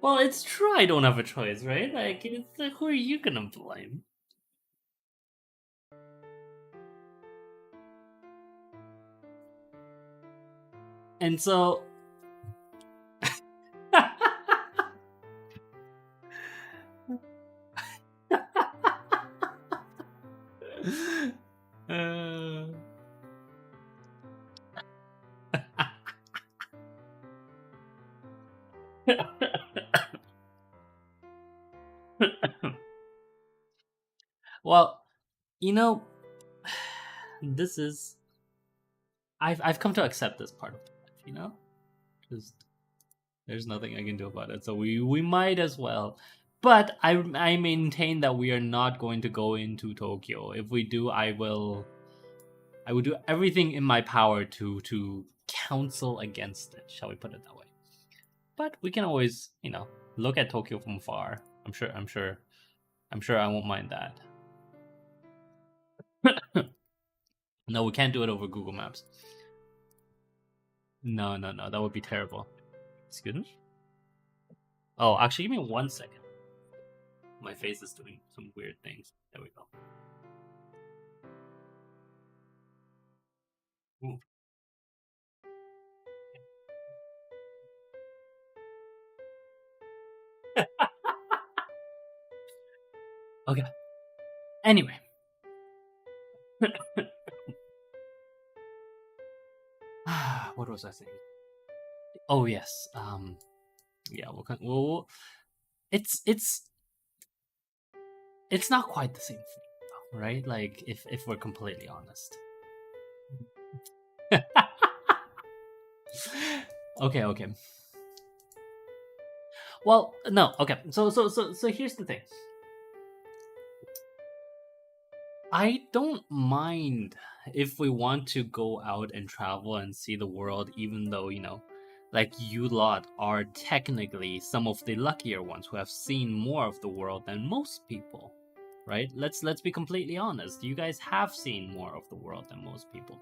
Well, it's true. I don't have a choice, right? Like, it's like, who are you gonna blame? And so, uh, well, you know, this is I've come to accept this part of life, you know, because there's nothing I can do about it. So we might as well. But I maintain that we are not going to go into Tokyo. If we do, I will do everything in my power to counsel against it. Shall we put it that way? But we can always, look at Tokyo from far. I'm sure I won't mind that. No, we can't do it over Google Maps. No, no, no, that would be terrible. Excuse me? Oh, actually, give me 1 second. My face is doing some weird things. There we go. Ooh. Okay. Anyway. What was I saying? Oh yes. Yeah. It's it's not quite the same thing, right? Like if we're completely honest. Okay. Well, no. Okay. So here's the thing. I don't mind if we want to go out and travel and see the world, even though, like you lot are technically some of the luckier ones who have seen more of the world than most people. Right? Let's be completely honest. You guys have seen more of the world than most people.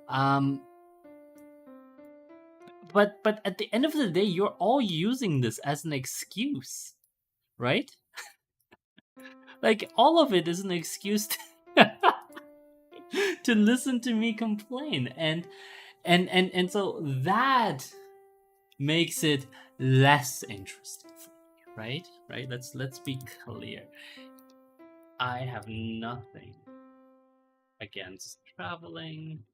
Um but at the end of the day, you're all using this as an excuse, right? Like all of it is an excuse to listen to me complain, and so that makes it less interesting for me, right. Let's be clear. I have nothing against traveling,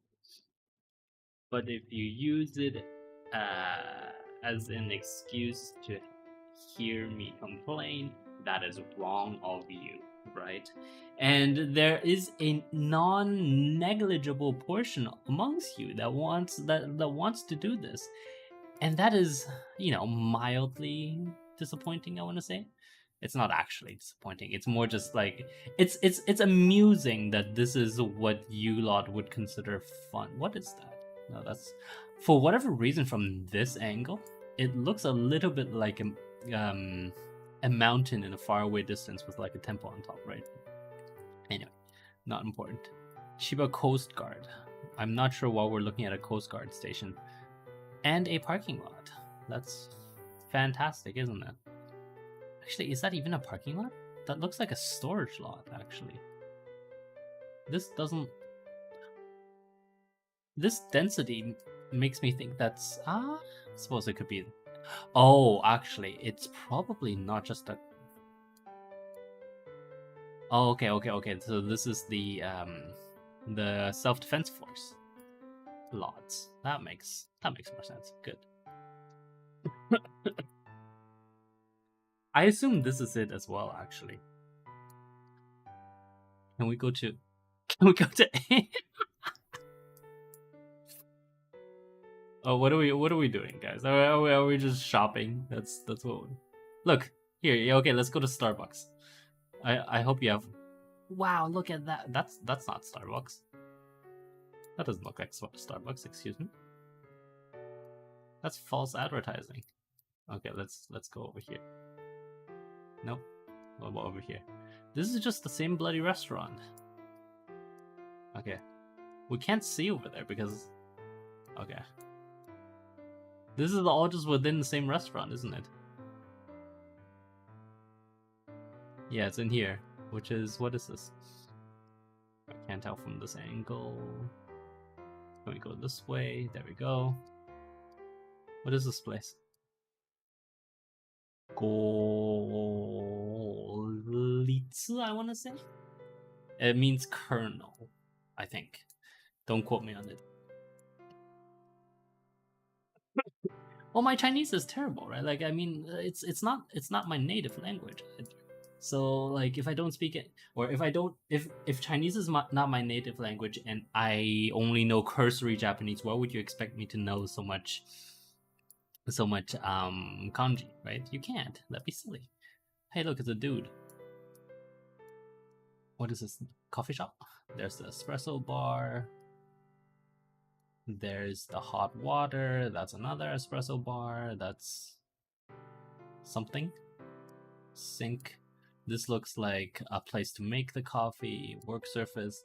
but if you use it as an excuse to hear me complain, that is wrong of you, right? And there is a non-negligible portion amongst you that wants to do this, and that is, mildly disappointing. I want to say it's not actually disappointing. It's more just like it's amusing that this is what you lot would consider fun. What is that? No, that's for whatever reason from this angle, it looks a little bit like a mountain in a faraway distance with like a temple on top, right? Anyway, not important. Shiba Coast Guard. I'm not sure why we're looking at a Coast Guard station and a parking lot. That's fantastic, isn't it? Actually, is that even a parking lot? That looks like a storage lot, actually. This doesn't. This density makes me think that's. I suppose it could be. Oh, actually, it's probably not just a. Oh, okay. So this is the self-defense force lots. That makes more sense. Good. I assume this is it as well, actually. Can we go to? Can we go to? Oh, what are we doing, guys? Are we just shopping? That's what. Look here. Yeah, okay, let's go to Starbucks. I hope you have. Wow, look at that. That's not Starbucks. That doesn't look like Starbucks. Excuse me. That's false advertising. Okay, let's go over here. Nope. What about over here? This is just the same bloody restaurant. Okay. We can't see over there because Okay. This is all just within the same restaurant, isn't it? Yeah, it's in here. Which is, what is this? I can't tell from this angle. Let me go this way. There we go. What is this place? Golitsu, I want to say? It means kernel, I think. Don't quote me on it. Well, my Chinese is terrible, right? Like, I mean, it's not my native language. So, like, if I don't speak it, or if Chinese is not my native language, and I only know cursory Japanese, why would you expect me to know so much kanji, right? You can't. That'd be silly. Hey, look, it's a dude. What is this? Coffee shop? There's the espresso bar. There's the hot water. That's another espresso bar. That's something. Sink. This looks like a place to make the coffee. Work surface.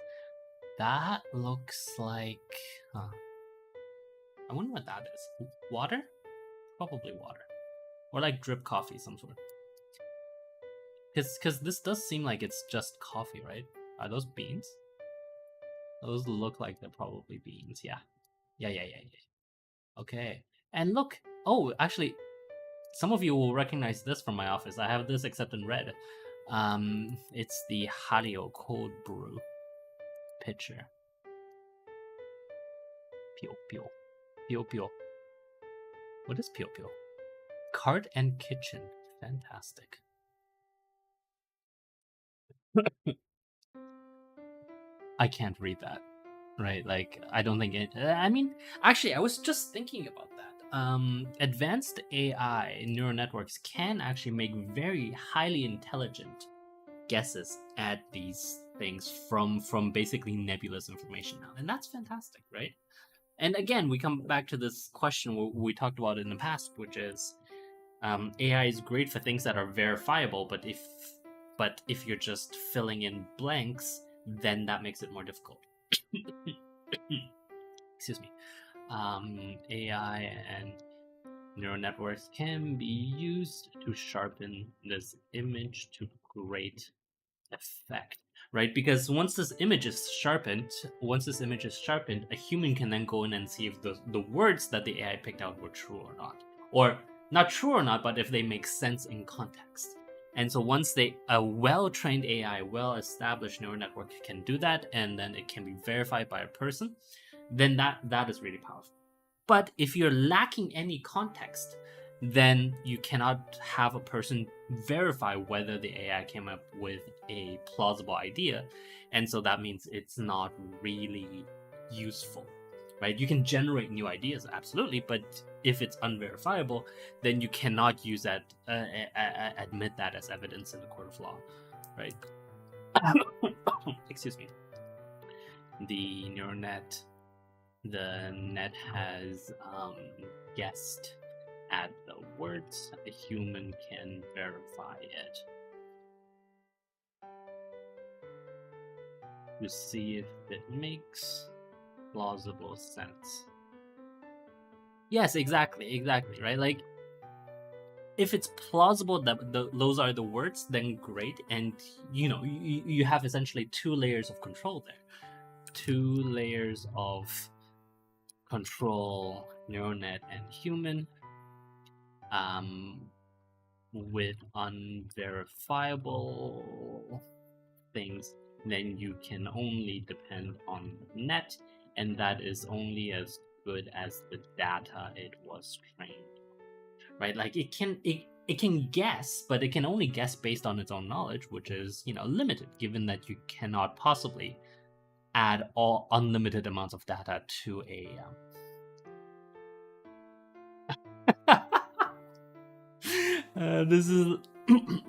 That looks like... Huh. I wonder what that is. Water? Probably water. Or like drip coffee, some sort. Because this does seem like it's just coffee, right? Are those beans? Those look like they're probably beans, yeah. Yeah. Okay. And look, oh, actually, some of you will recognize this from my office. I have this except in red. It's the Hario cold brew pitcher. Pio pio. Pio pio. What is pio pio? Cart and kitchen. Fantastic. I can't read that. Right, like I don't think it. I mean, actually, I was just thinking about that. Advanced AI neural networks can actually make very highly intelligent guesses at these things from basically nebulous information now, and that's fantastic, right? And again, we come back to this question we talked about in the past, which is AI is great for things that are verifiable, but if you're just filling in blanks, then that makes it more difficult. Excuse me. AI and neural networks can be used to sharpen this image to great effect, right? Because once this image is sharpened, a human can then go in and see if the words that the AI picked out were true or not, or not true or not, but if they make sense in context. And so once a well-trained AI, well-established neural network can do that, and then it can be verified by a person, then that is really powerful. But if you're lacking any context, then you cannot have a person verify whether the AI came up with a plausible idea. And so that means it's not really useful, right? You can generate new ideas, absolutely, but if it's unverifiable, then you cannot use that, admit that as evidence in the court of law, right? Excuse me. The net has guessed at the words. A human can verify it to see if it makes plausible sense. Yes, exactly, right? Like, if it's plausible that those are the words, then great. And you have essentially 2 layers of control there. 2 layers of control, neural net and human, with unverifiable things, then you can only depend on the net, and that is only as good as the data it was trained, right? Like it can guess, but it can only guess based on its own knowledge, which is limited, given that you cannot possibly add all unlimited amounts of data to a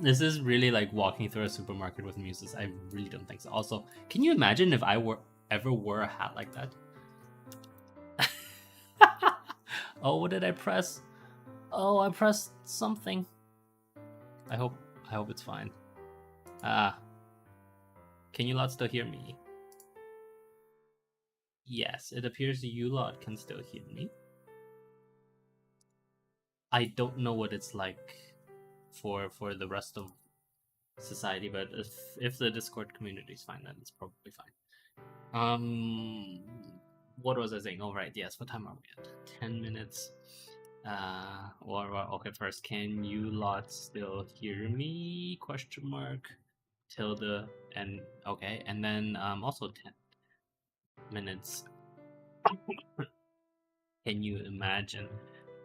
this is really like walking through a supermarket with muses. I really don't think so. Also, can you imagine if I ever wore a hat like that? Oh, what did I press? Oh, I pressed something. I hope it's fine. Can you lot still hear me? Yes, it appears you lot can still hear me. I don't know what it's like for the rest of society, but if the Discord community is fine, then it's probably fine. What was I saying? All right, yes. What time are we at? 10 minutes. Okay. First, can you lot still hear me? Question mark. Tilde and okay, and then also 10 minutes. Can you imagine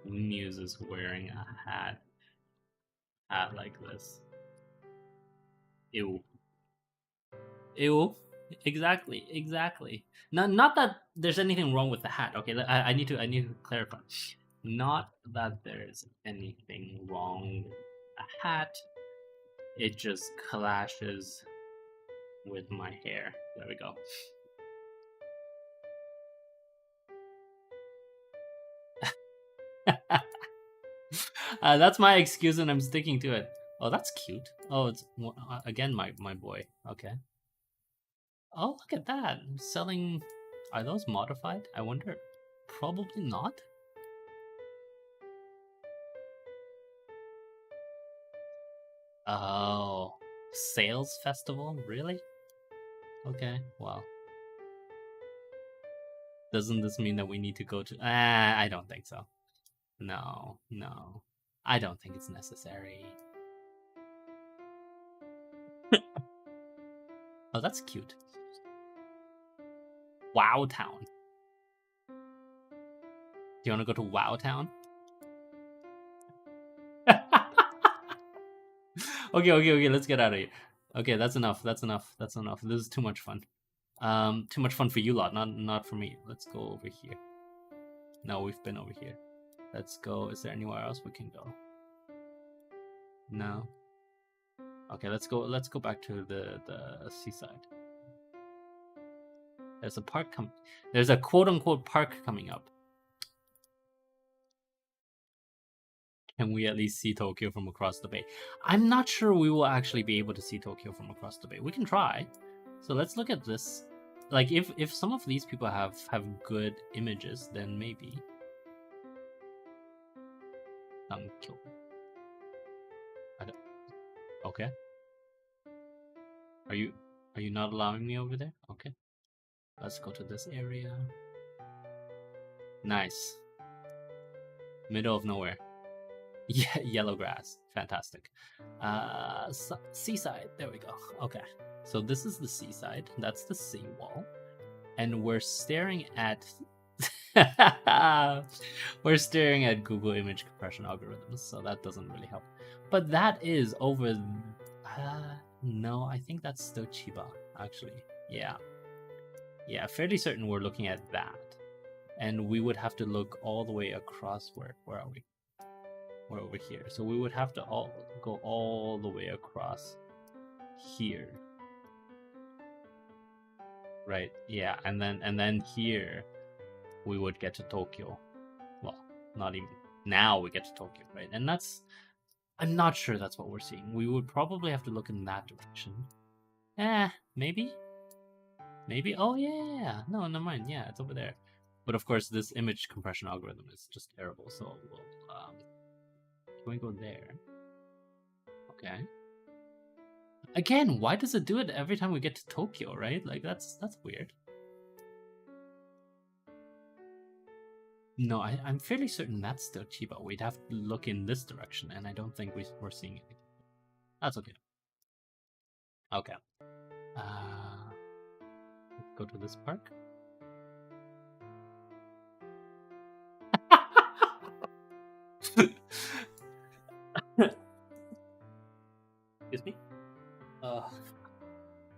Muse is wearing a hat like this? Ew. Ew. Exactly. Not that there's anything wrong with the hat. Okay, I need to clarify. Not that there's anything wrong with a hat. It just clashes with my hair. There we go. That's my excuse, and I'm sticking to it. Oh, that's cute. Oh, it's again my boy. Okay. Oh, look at that. Selling. Are those modified? I wonder. Probably not. Oh, sales festival? Really? Okay. Well, doesn't this mean that we need to go to? I don't think so. No. I don't think it's necessary. Oh, that's cute. Wow Town. Do you want to go to Wow Town? Okay. Let's get out of here. Okay, that's enough. That's enough. This is too much fun. Too much fun for you lot, not for me. Let's go over here. No, we've been over here. Let's go. Is there anywhere else we can go? No. Okay, let's go. Let's go back to the seaside. There's a park There's a quote unquote park coming up. Can we at least see Tokyo from across the bay? I'm not sure we will actually be able to see Tokyo from across the bay. We can try. So let's look at this. Like if some of these people have good images, then maybe. Kill. I don't. Okay. Are you not allowing me over there? Okay. Let's go to this area. Nice. Middle of nowhere. Yeah, yellow grass. Fantastic. Seaside. There we go. Okay. So this is the seaside. That's the seawall. And we're staring at we're staring at Google image compression algorithms, so that doesn't really help. But that is over no, I think that's still Chiba, actually. Yeah, fairly certain we're looking at that. And we would have to look all the way across. Where are we? We're over here. So we would have to go all the way across here. Right, yeah, and then here we would get to Tokyo. Well, not even now we get to Tokyo, right? And I'm not sure that's what we're seeing. We would probably have to look in that direction. Maybe? Oh, yeah. No, never mind. Yeah, it's over there. But of course, this image compression algorithm is just terrible, so we'll, can we go there? Okay. Again, why does it do it every time we get to Tokyo, right? Like, that's weird. No, I'm fairly certain that's still Chiba. We'd have to look in this direction, and I don't think we're seeing anything. That's okay. Okay. Let's go to this park. Excuse me?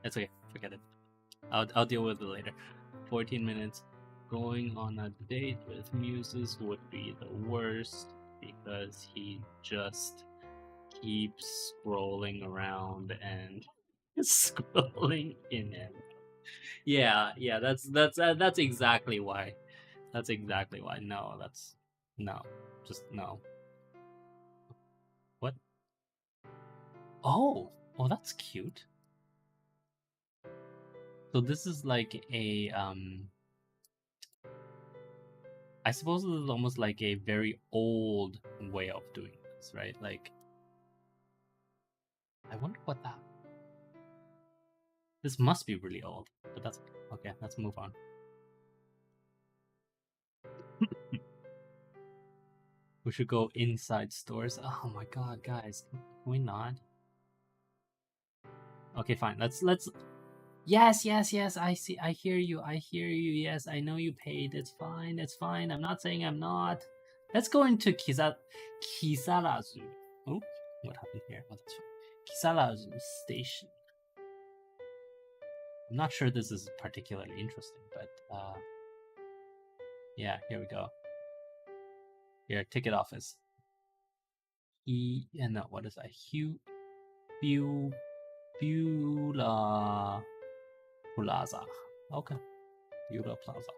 It's okay. Forget it. I'll deal with it later. 14 minutes. Going on a date with Muses would be the worst because he just keeps scrolling around and scrolling in and yeah, that's exactly why. That's exactly why. No, just no. What? Oh, that's cute. So this is like a I suppose this is almost like a very old way of doing this, right? Like, I wonder what that. This must be really old, but that's okay. Let's move on. We should go inside stores. Oh my god, guys, can we not? Okay, fine. Let's. Yes, yes, yes. I see. I hear you. I hear you. Yes, I know you paid. It's fine. It's fine. I'm not saying I'm not. Let's go into Kisarazu. Oh, what happened here? Oh, that's fine. Kisarazu Station. I'm not sure this is particularly interesting, but yeah, here we go. Here, ticket office. No, what is that? Beulah Plaza. Okay, Beulah Plaza.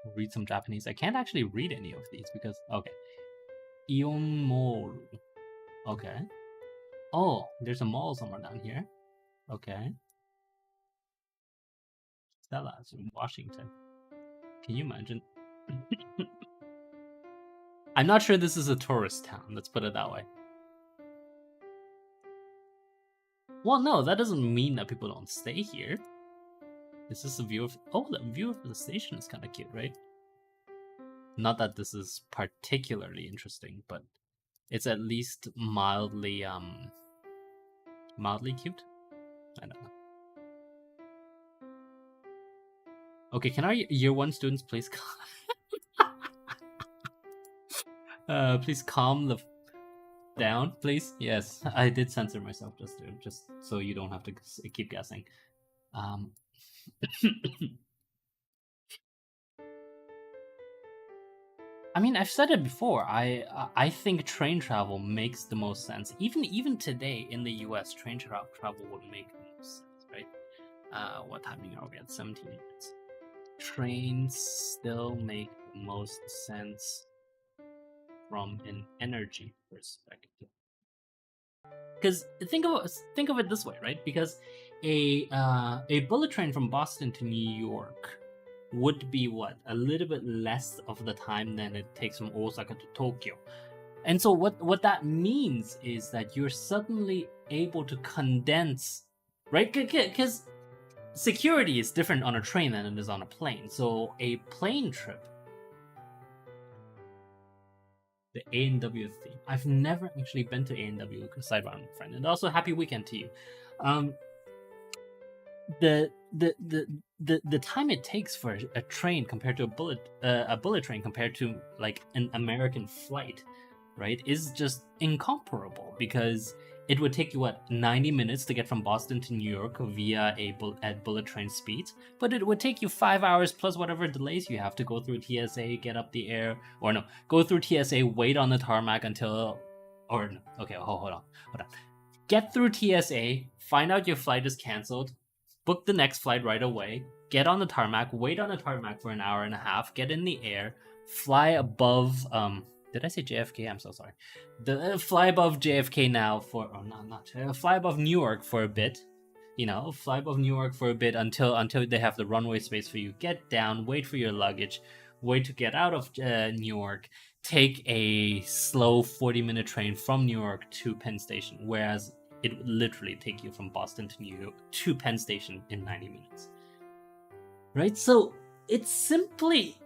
We'll read some Japanese. I can't actually read any of these because okay. Ion Mall. Okay. Oh, there's a mall somewhere down here. Okay. Stella's in Washington. Can you imagine? I'm not sure this is a tourist town. Let's put it that way. Well, no, that doesn't mean that people don't stay here. Is this a view of... Oh, the view of the station is kind of cute, right? Not that this is particularly interesting, but it's at least mildly cute. I don't know. Okay, can our year one students please please calm the down, please? Yes, I did censor myself just so you don't have to keep guessing. I mean, I've said it before. I think train travel makes the most sense. Even today in the U.S., train travel would make the most sense, right? What timing are we at? 17 minutes. Trains still make the most sense from an energy perspective. Because think of it this way, right? Because a bullet train from Boston to New York would be what, a little bit less of the time than it takes from Osaka to Tokyo. And so what that means is that you're suddenly able to condense, right? Because security is different on a train than it is on a plane. So a plane trip, the A&W theme. I've never actually been to A&W. Sidebar, my friend, and also happy weekend to you. The time it takes for a train compared to a bullet train compared to like an American flight, right, is just incomparable, because it would take you, what, 90 minutes to get from Boston to New York via at bullet train speeds, but it would take you 5 hours plus whatever delays you have to go through TSA, get up the air, or no, go through TSA, wait on the tarmac until, or no, okay, hold on, get through TSA, find out your flight is canceled, book the next flight right away, get on the tarmac, wait on the tarmac for an hour and a half, get in the air, fly above, did I say JFK? I'm so sorry. Fly above JFK now for, oh no, not fly above New York for a bit. You know, fly above New York for a bit until they have the runway space for you. Get down, wait for your luggage, wait to get out of New York, take a slow 40-minute train from New York to Penn Station, whereas it would literally take you from Boston to New York to Penn Station in 90 minutes. Right? So it's simply,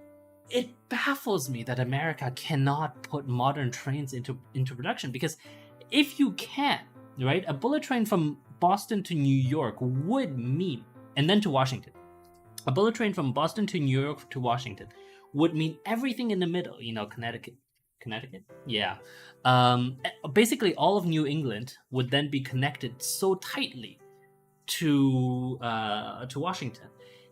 it baffles me that America cannot put modern trains into production, because if you can, right, a bullet train from Boston to New York would mean, and then to Washington, a bullet train from Boston to New York to Washington would mean everything in the middle, you know, Connecticut, yeah, basically all of New England would then be connected so tightly to Washington.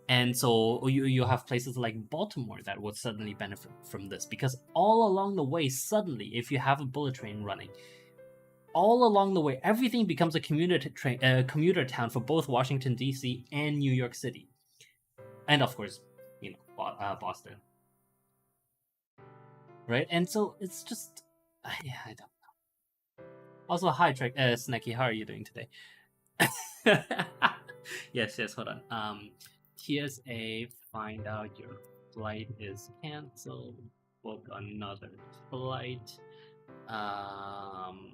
And so you have places like Baltimore that would suddenly benefit from this, because all along the way, suddenly, if you have a bullet train running, all along the way, everything becomes a commuter town for both Washington, D.C. and New York City. And of course, you know, Boston. Right? And so it's just, yeah, I don't know. Also, hi, Snacky, how are you doing today? yes, hold on. TSA, find out your flight is canceled. Book another flight. Um,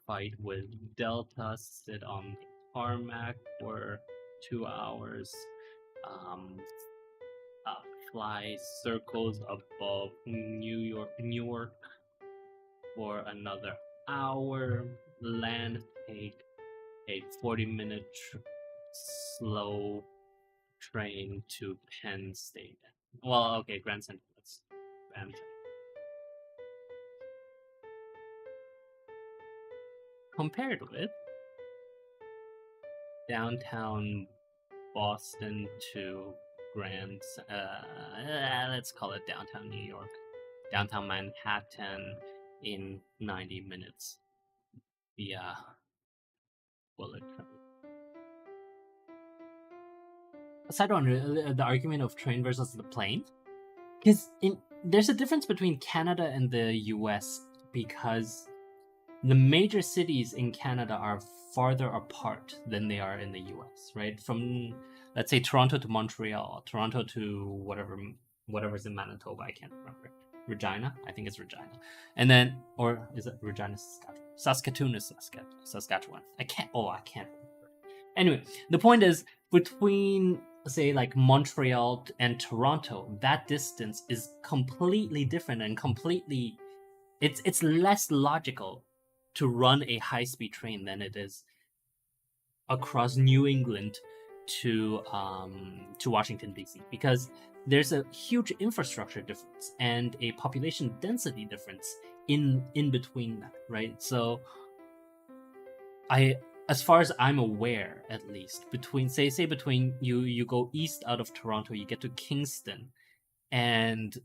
Fight with Delta. Sit on the tarmac for 2 hours. Um, Fly circles above Newark for another hour. Land, take a 40-minute slow train to Penn Station. Well, okay, Grand Central. That's Grand Central. Compared with downtown Boston to Grand, let's call it downtown New York, downtown Manhattan in 90 minutes via bullet train. Aside on the argument of train versus the plane, because there's a difference between Canada and the US because the major cities in Canada are farther apart than they are in the US, right? From, let's say, Toronto to Montreal, Toronto to whatever's in Manitoba, I can't remember. Regina? I think it's Regina. And then, or is it Regina, Saskatchewan? Saskatoon is Saskatchewan. I can't remember. Anyway, the point is, between, say, like Montreal and Toronto, that distance is completely different and completely, it's less logical to run a high-speed train than it is across New England to Washington D.C. because there's a huge infrastructure difference and a population density difference in between that, right? So as far as I'm aware, at least, between say between you go east out of Toronto, you get to Kingston, and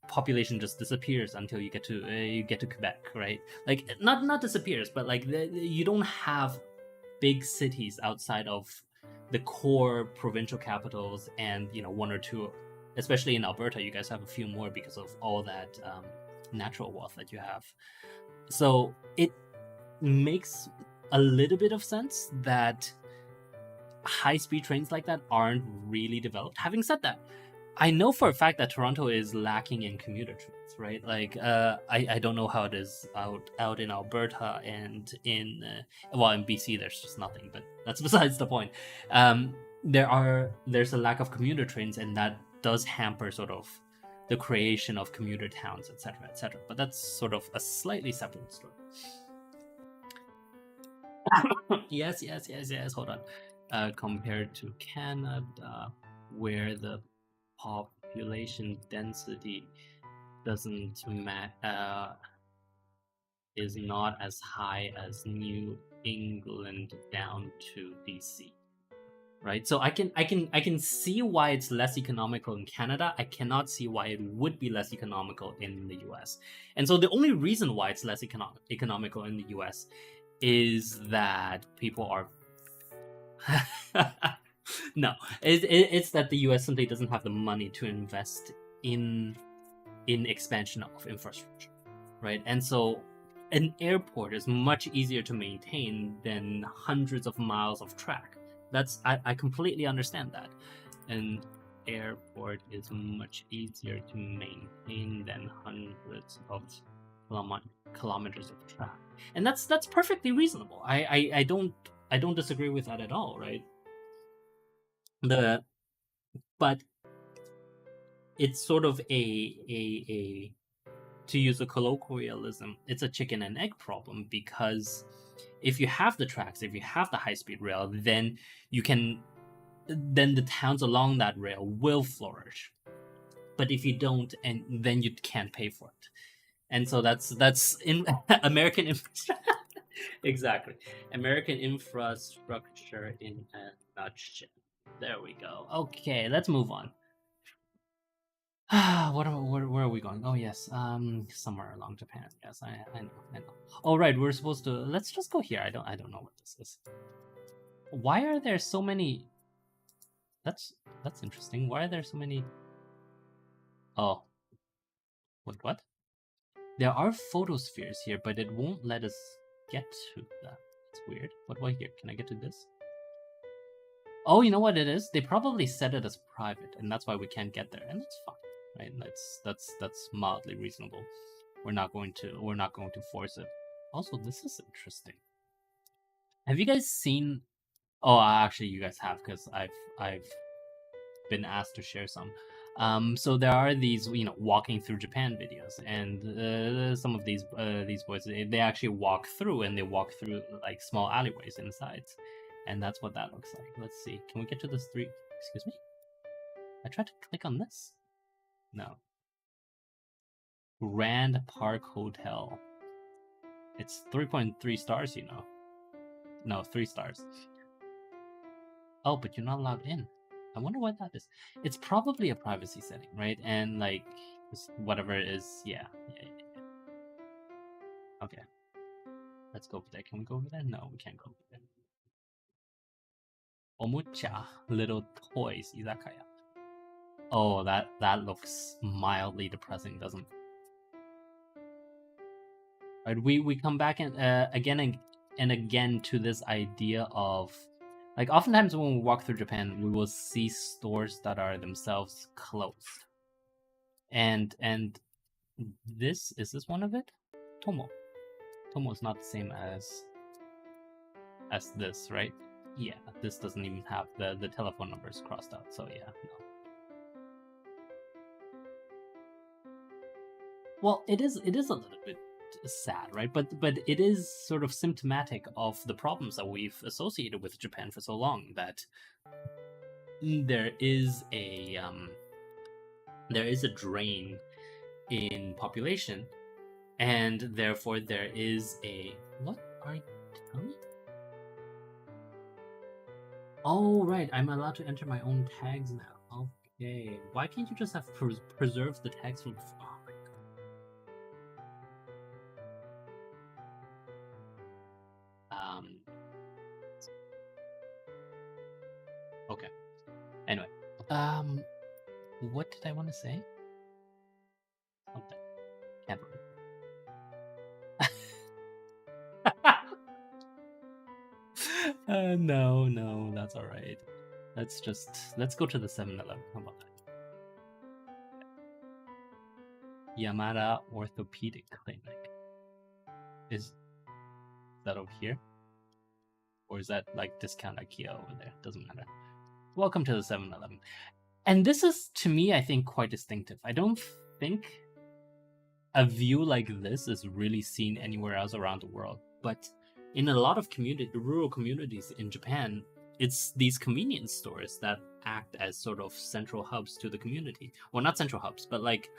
population just disappears until you get to Quebec, right? Like not disappears, but like you don't have big cities outside of the core provincial capitals, and one or two, especially in Alberta, you guys have a few more because of all that natural wealth that you have. So it makes a little bit of sense that high-speed trains like that aren't really developed. Having said that, I know for a fact that Toronto is lacking in commuter trains, right? Like, I don't know how it is out in Alberta and in BC. There's just nothing, but that's besides the point. There's a lack of commuter trains, and that does hamper sort of the creation of commuter towns, etc., etc. But that's sort of a slightly separate story. Yes. Hold on. Compared to Canada, where the population density is not as high as New England down to DC, right? So I can see why it's less economical in Canada. I cannot see why it would be less economical in the US. And so the only reason why it's less economical in the US is that people are no, it's that the US simply doesn't have the money to invest in expansion of infrastructure, right? And so an airport is much easier to maintain than hundreds of miles of track. I completely understand that. An airport is much easier to maintain than hundreds of kilometers of track, and that's perfectly reasonable. I don't disagree with that at all, right? But it's sort of a to use a colloquialism, it's a chicken and egg problem, because if you have the tracks, if you have the high-speed rail, then the towns along that rail will flourish. But if you don't, and then you can't pay for it. And so that's in American infrastructure. Exactly. American infrastructure in a nutshell. There we go. Okay, let's move on. Where are we going? Oh yes, somewhere along Japan. Yes, I know. Oh right, we're supposed to. Let's just go here. I don't know what this is. Why are there so many? That's interesting. Why are there so many? Oh, wait, what? There are photospheres here, but it won't let us get to that. It's weird. What here? Can I get to this? Oh, you know what it is? They probably set it as private, and that's why we can't get there, and that's fine. right? That's mildly reasonable. We're not going to force it. Also, this is interesting. Have you guys seen? Oh, actually, you guys have because I've been asked to share some. So there are these, walking through Japan videos, and some of these boys they actually walk through, and they walk through like small alleyways inside, and that's what that looks like. Let's see. Can we get to this three? Excuse me. I tried to click on this. No. Grand Park Hotel. It's 3.3 stars. No, 3 stars. Oh, but you're not allowed in. I wonder why that is. It's probably a privacy setting, right? And like whatever it is, yeah. Okay, let's go over there. Can we go over there? No, we can't go over there. Omucha, little toys, izakaya. Oh, that looks mildly depressing, doesn't it? Right, we come back and again and again to this idea of like oftentimes when we walk through Japan, we will see stores that are themselves closed. And this is this one of it? Tomo. Tomo is not the same as this, right? Yeah, this doesn't even have the telephone numbers crossed out. So yeah, no. Well, it is a little bit sad, right? But it is sort of symptomatic of the problems that we've associated with Japan for so long. That there is a drain in population, and therefore there is a what are you telling me? Oh right, I'm allowed to enter my own tags now. Okay, why can't you just have preserved the tags from before? Oh my god. Okay. Anyway, what did I want to say? Something. Can't remember. No, that's all right. Let's go to the 7-Eleven. How about that? Yamada Orthopedic Clinic. Is that over here? Or is that like discount IKEA over there? Doesn't matter. Welcome to the 7-Eleven. And this is, to me, I think, quite distinctive. I don't think a view like this is really seen anywhere else around the world. But in a lot of rural communities in Japan, it's these convenience stores that act as sort of central hubs to the community. Well, not central hubs, but like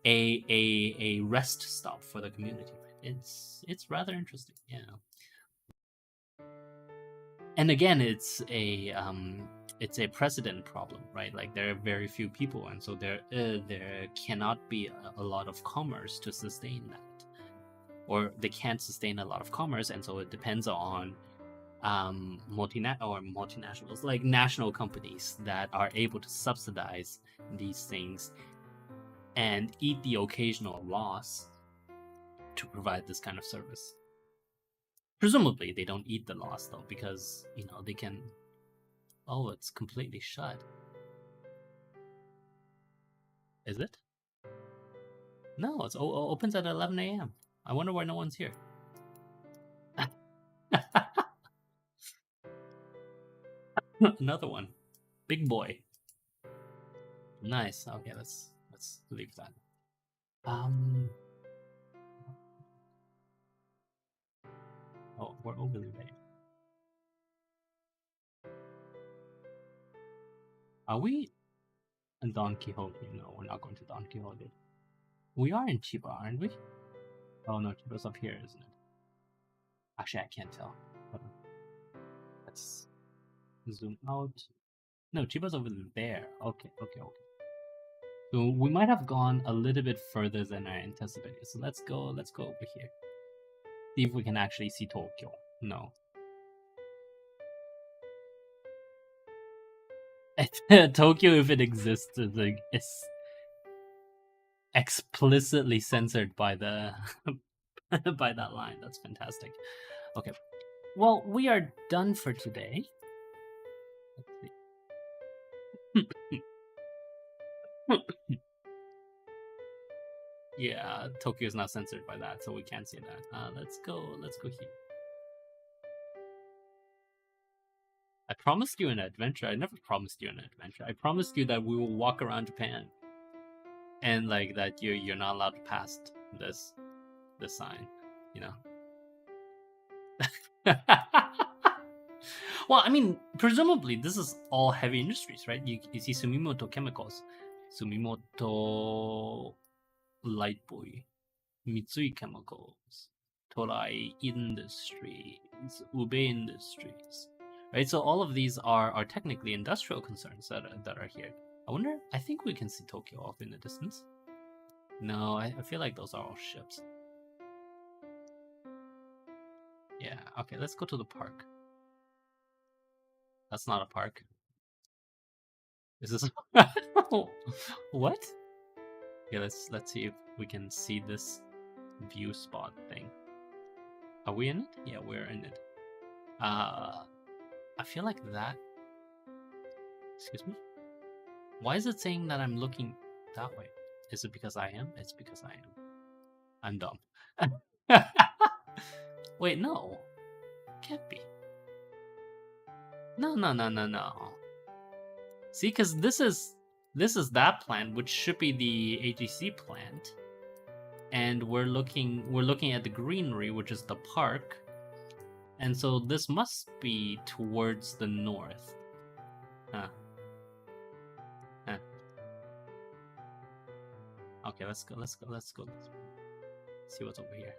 a rest stop for the community. It's rather interesting, yeah. And again, it's a precedent problem, right? Like there are very few people, and so there cannot be a lot of commerce to sustain that, or they can't sustain a lot of commerce, and so it depends on multinationals, like national companies that are able to subsidize these things and eat the occasional loss to provide this kind of service. Presumably, they don't eat the loss though, because they can. Oh, it's completely shut. Is it? No, it opens at 11 a.m. I wonder why no one's here. Another one. Big boy. Nice. Okay, let's leave that. Oh, we're overly late. Are we in Don Quixote? No, we're not going to Don Quixote. We are in Chiba, aren't we? Oh no, Chiba's up here, isn't it? Actually, I can't tell. Let's zoom out. No, Chiba's over there. Okay. So we might have gone a little bit further than I anticipated. So let's go over here. See if we can actually see Tokyo. No. Tokyo, if it exists, is like it's explicitly censored by the by that line. That's fantastic. Okay. Well, we are done for today. Let's see. Yeah, Tokyo is not censored by that, so we can't say that. Let's go. Let's go here. I promised you an adventure. I never promised you an adventure. I promised you that we will walk around Japan, and like that you're not allowed to pass this this sign. You know. Well, I mean, presumably this is all heavy industries, right? You see Sumimoto Chemicals, Sumimoto Light Boy, Mitsui Chemicals, Torai Industries, Ube Industries, right? So all of these are technically industrial concerns that are here. I wonder. I think we can see Tokyo off in the distance. No, I feel like those are all ships. Yeah. Okay. Let's go to the park. That's not a park. Is this what? Okay, let's see if we can see this view spot thing. Are we in it? Yeah, we're in it. I feel like that. Excuse me. Why is it saying that I'm looking that way? Is it because I am? It's because I am. I'm dumb. Wait, no. Can't be. No, no, no, no, no. See, because this is that plant, which should be the AGC plant, and we're looking at the greenery, which is the park, and so this must be towards the north. Huh. Huh. Okay, let's go. See what's over here.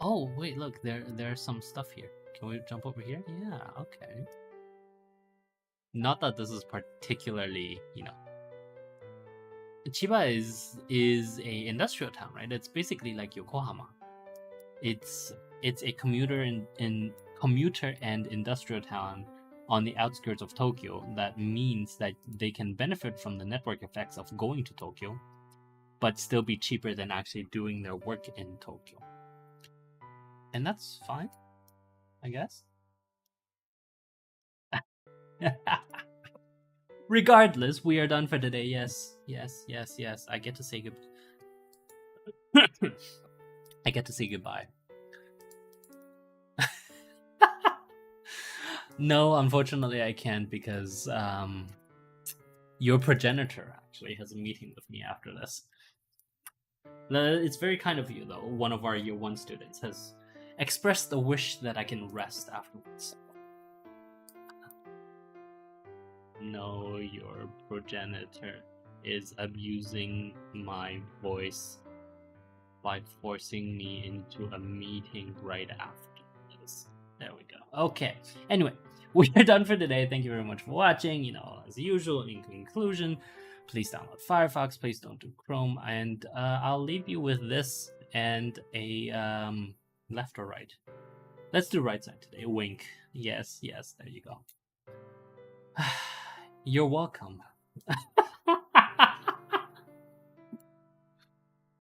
Oh wait, look, there's some stuff here. Can we jump over here? Yeah, okay. Not that this is particularly, Chiba is a industrial town, right? It's basically like Yokohama. It's a commuter and industrial town on the outskirts of Tokyo. That means that they can benefit from the network effects of going to Tokyo, but still be cheaper than actually doing their work in Tokyo. And that's fine, I guess. Regardless, we are done for today. Yes. I get to say goodbye. I get to say goodbye. No, unfortunately, I can't because your progenitor actually has a meeting with me after this. It's very kind of you, though. One of our year one students has expressed the wish that I can rest afterwards. No, your progenitor is abusing my voice by forcing me into a meeting right after this. There we go. Okay. Anyway, we are done for today. Thank you very much for watching. As usual, in conclusion, please download Firefox. Please don't do Chrome. And I'll leave you with this and a left or right. Let's do right side today. Wink. Yes. There you go. You're welcome.